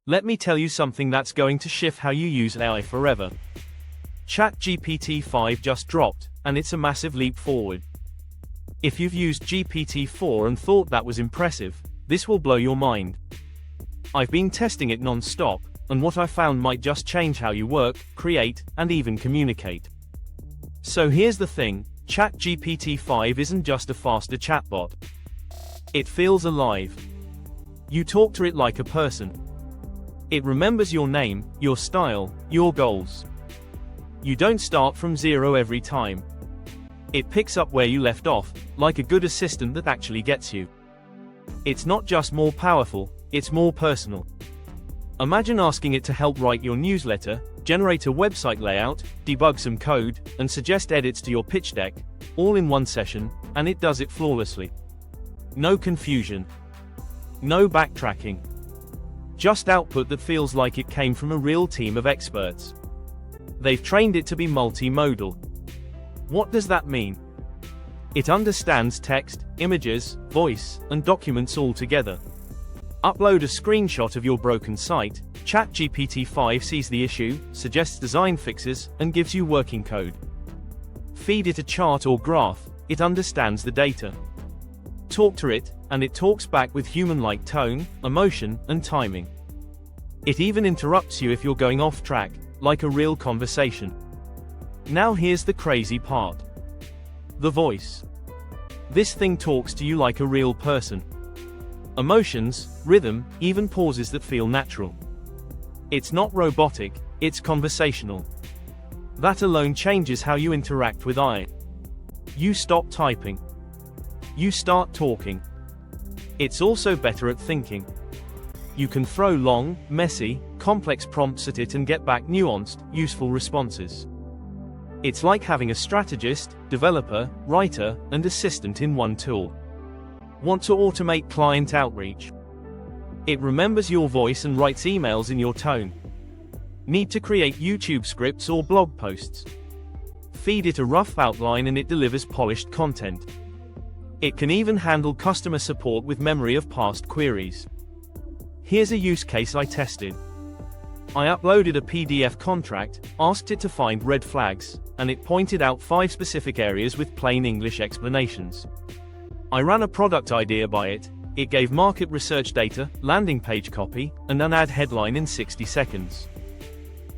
Let me tell you something that's going to shift how you use AI forever. Chat GPT 5 just dropped, and it's a massive leap forward. If you've used GPT-4 and thought that was impressive, this will blow your mind. I've been testing it non-stop, and what I found might just change how you work, create, and even communicate. So here's the thing, Chat GPT 5 isn't just a faster chatbot. It feels alive. You talk to it like a person. It remembers your name, your style, your goals. You don't start from zero every time. It picks up where you left off, like a good assistant that actually gets you. It's not just more powerful, it's more personal. Imagine asking it to help write your newsletter, generate a website layout, debug some code, and suggest edits to your pitch deck, all in one session, and it does it flawlessly. No confusion. No backtracking. Just output that feels like it came from a real team of experts. They've trained it to be multimodal. What does that mean? It understands text, images, voice, and documents all together. Upload a screenshot of your broken site, ChatGPT 5 sees the issue, suggests design fixes, and gives you working code. Feed it a chart or graph, it understands the data. Talk to it, and it talks back with human-like tone, emotion, and timing. It even interrupts you if you're going off track, like a real conversation. Now here's the crazy part. The voice. This thing talks to you like a real person. Emotions, rhythm, even pauses that feel natural. It's not robotic, it's conversational. That alone changes how you interact with AI. You stop typing. You start talking. It's also better at thinking. You can throw long, messy, complex prompts at it and get back nuanced, useful responses. It's like having a strategist, developer, writer, and assistant in one tool. Want to automate client outreach? It remembers your voice and writes emails in your tone. Need to create YouTube scripts or blog posts? Feed it a rough outline and it delivers polished content. It can even handle customer support with memory of past queries. Here's a use case I tested. I uploaded a PDF contract, asked it to find red flags, and it pointed out 5 specific areas with plain English explanations. I ran a product idea by it, it gave market research data, landing page copy, and an ad headline in 60 seconds.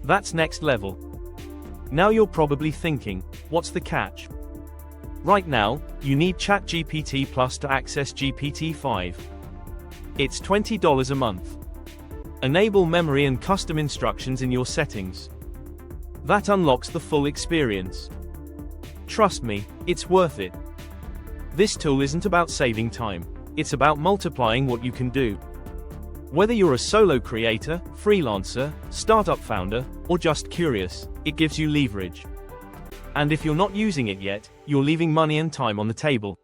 That's next level. Now you're probably thinking, what's the catch? Right now, you need Chat GPT Plus to access GPT-5. It's $20 a month. Enable memory and custom instructions in your settings. That unlocks the full experience. Trust me, it's worth it. This tool isn't about saving time, it's about multiplying what you can do. Whether you're a solo creator, freelancer, startup founder, or just curious, it gives you leverage. And if you're not using it yet, you're leaving money and time on the table.